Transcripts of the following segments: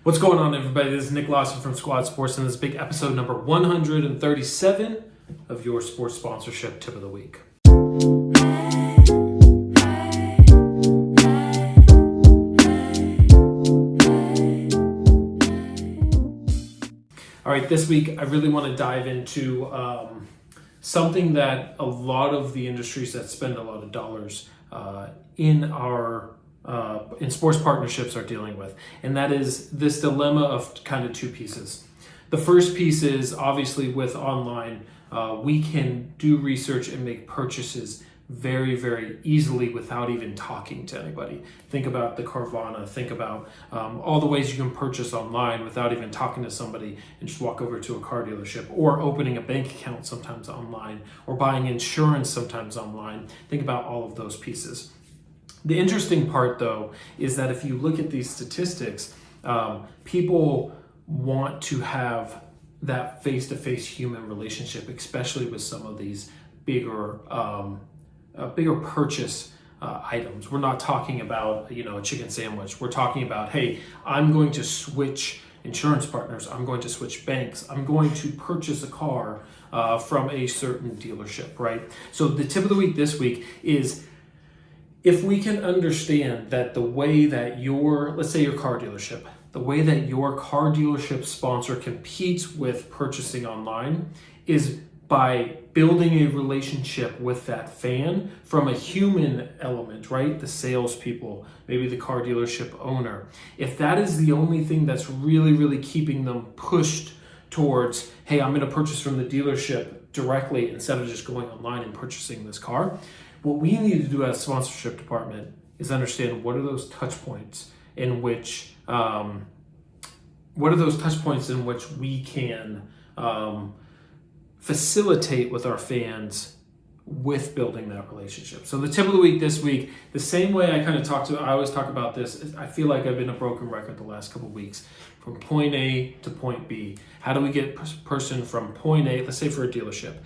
What's going on, everybody? This is Nick Lawson from Squad Sports, and this is big episode number 137 of your sports sponsorship tip of the week. All right, this week I really want to dive into something that a lot of the industries that spend a lot of dollars in sports partnerships are dealing with, and that is this dilemma of kind of two pieces. The first piece is obviously with online, we can do research and make purchases very, very easily without even talking to anybody. Think about the Carvana, think about all the ways you can purchase online without even talking to somebody and just walk over to a car dealership, or opening a bank account sometimes online, or buying insurance sometimes online. Think about all of those pieces. The interesting part, though, is that if you look at these statistics, people want to have that face-to-face human relationship, especially with some of these bigger purchase items. We're not talking about, a chicken sandwich. We're talking about, hey, I'm going to switch insurance partners. I'm going to switch banks. I'm going to purchase a car from a certain dealership, right? So the tip of the week this week is, if we can understand that the way that let's say your car dealership, the way that your car dealership sponsor competes with purchasing online is by building a relationship with that fan from a human element, right? The salespeople, maybe the car dealership owner. If that is the only thing that's really, really keeping them pushed towards, hey, I'm going to purchase from the dealership directly instead of just going online and purchasing this car, what we need to do as a sponsorship department is understand what are those touch points in which we can facilitate with our fans with building that relationship. So the tip of the week this week, the same way I always talk about this, I feel like I've been a broken record the last couple of weeks. From point A to point B. How do we get a person from point A, let's say for a dealership,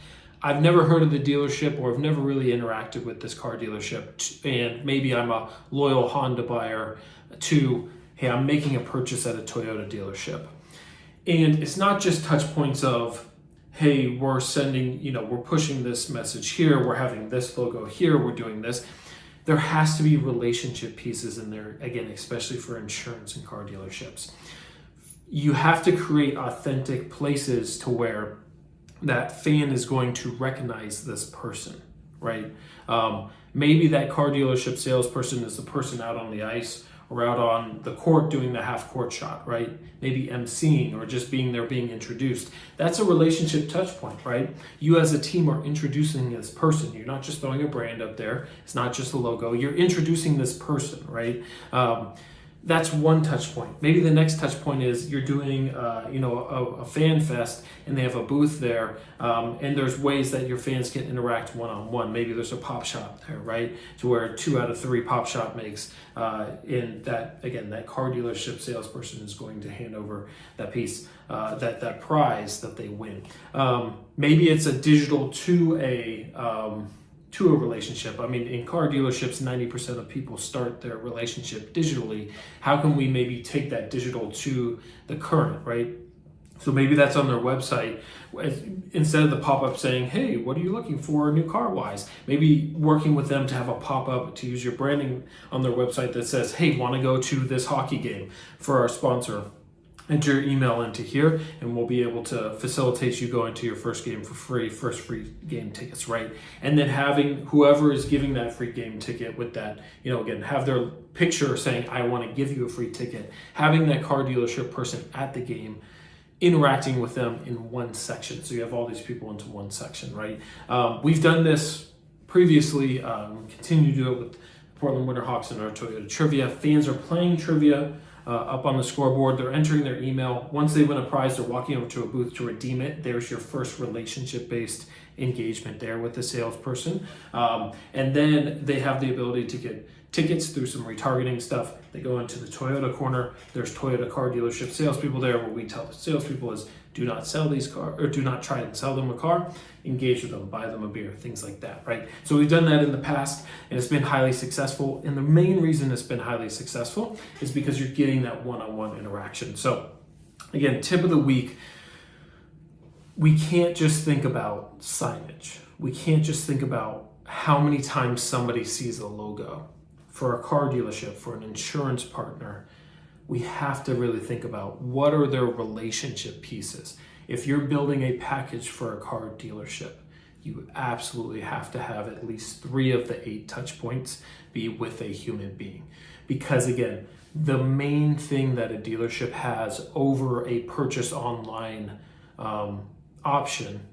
I've never heard of the dealership, or I've never really interacted with this car dealership, and maybe I'm a loyal Honda buyer, to, hey, I'm making a purchase at a Toyota dealership. And it's not just touch points of, hey, we're pushing this message here, we're having this logo here, we're doing this. There has to be relationship pieces in there, again, especially for insurance and car dealerships. You have to create authentic places to where that fan is going to recognize this person, right? Maybe that car dealership salesperson is the person out on the ice or out on the court doing the half court shot, right? Maybe emceeing or just being there, being introduced. That's a relationship touch point, right? You as a team are introducing this person. You're not just throwing a brand up there. It's not just a logo. You're introducing this person, right? That's one touch point. Maybe the next touch point is you're doing, a fan fest, and they have a booth there, and there's ways that your fans can interact one-on-one. Maybe there's a pop shop there, right? To where 2 out of 3 pop shop makes, in that, again, that car dealership salesperson is going to hand over that piece, that prize that they win. Maybe it's a digital to a relationship. I mean, in car dealerships, 90% of people start their relationship digitally. How can we maybe take that digital to the current, right? So maybe that's on their website. Instead of the pop-up saying, hey, what are you looking for new car-wise? Maybe working with them to have a pop-up to use your branding on their website that says, hey, want to go to this hockey game for our sponsor? Enter your email into here, and we'll be able to facilitate you going to your first game for free, first free game tickets, right? And then having whoever is giving that free game ticket with that, again, have their picture saying, I want to give you a free ticket. Having that car dealership person at the game, interacting with them in one section. So you have all these people into one section, right? We've done this previously, continue to do it with Portland Winterhawks and our Toyota Trivia. Fans are playing trivia up on the scoreboard. They're entering their email. Once they win a prize, they're walking over to a booth to redeem it. There's your first relationship-based engagement there with the salesperson. And then they have the ability to get tickets through some retargeting stuff. They go into the Toyota corner. There's Toyota car dealership salespeople there. What we tell the salespeople is, do not sell these cars, or do not try and sell them a car. Engage with them, buy them a beer, things like that, right? So we've done that in the past, and it's been highly successful. And the main reason it's been highly successful is because you're getting that one-on-one interaction. So again, tip of the week, we can't just think about signage. We can't just think about how many times somebody sees a logo. For a car dealership, for an insurance partner, we have to really think about what are their relationship pieces. If you're building a package for a car dealership, you absolutely have to have at least 3 of the 8 touch points be with a human being. Because again, the main thing that a dealership has over a purchase online option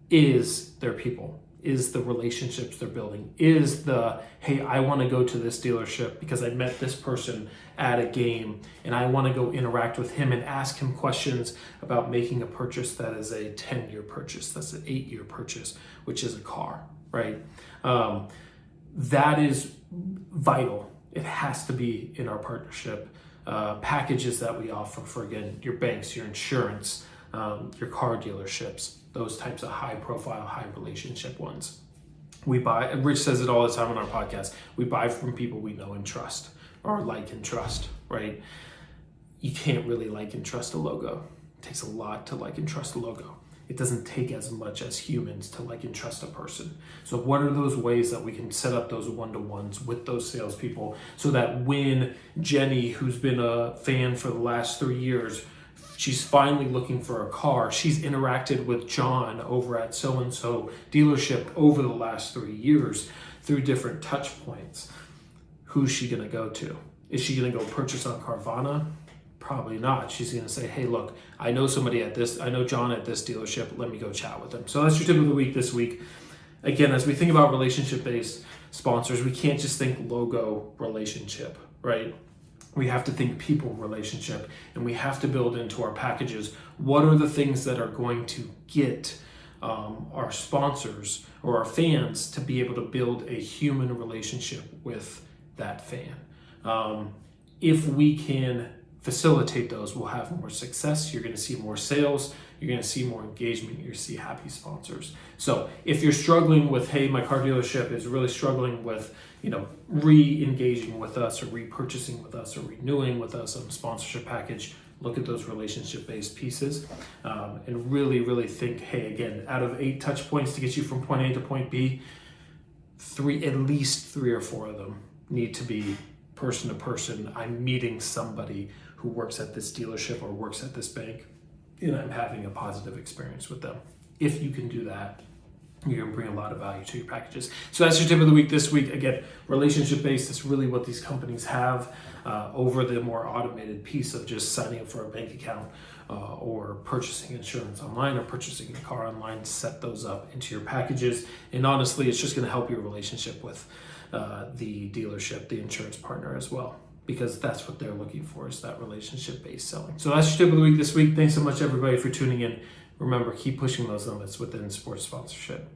is their people, is the relationships they're building, is the, hey, I want to go to this dealership because I met this person at a game and I want to go interact with him and ask him questions about making a purchase that is a 10-year purchase, that's an 8-year purchase, which is a car, right? That is vital. It has to be in our partnership. Packages that we offer for, again, your banks, your insurance, your car dealerships, those types of high profile, high relationship ones. We buy, Rich says it all the time on our podcast, we buy from people we know and trust, or like and trust, right? You can't really like and trust a logo. It takes a lot to like and trust a logo. It doesn't take as much as humans to like and trust a person. So what are those ways that we can set up those one-to-ones with those salespeople so that when Jenny, who's been a fan for the last 3 years, she's finally looking for a car, she's interacted with John over at so-and-so dealership over the last 3 years through different touch points. Who's she gonna go to? Is she gonna go purchase on Carvana? Probably not. She's gonna say, hey, look, I know somebody at this, I know John at this dealership, let me go chat with him. So that's your tip of the week this week. Again, as we think about relationship-based sponsors, we can't just think logo relationship, right? We have to think people relationship, and we have to build into our packages what are the things that are going to get our sponsors or our fans to be able to build a human relationship with that fan. If we can facilitate those, we'll have more success. You're going to see more sales. You're going to see more engagement. You're going to see happy sponsors. So if you're struggling with, hey, my car dealership is really struggling with, re-engaging with us or repurchasing with us or renewing with us on a sponsorship package, look at those relationship-based pieces and really, really think, hey, again, out of 8 touch points to get you from point A to point B, at least 3 or 4 of them need to be person to person. I'm meeting somebody who works at this dealership or works at this bank, and I'm having a positive experience with them. If you can do that, you're gonna bring a lot of value to your packages. So that's your tip of the week this week. Again, relationship-based is really what these companies have over the more automated piece of just signing up for a bank account or purchasing insurance online or purchasing a car online. Set those up into your packages. And honestly, it's just gonna help your relationship with the dealership, the insurance partner as well, because that's what they're looking for, is that relationship-based selling. So that's your tip of the week this week. Thanks so much, everybody, for tuning in. Remember, keep pushing those limits within sports sponsorship.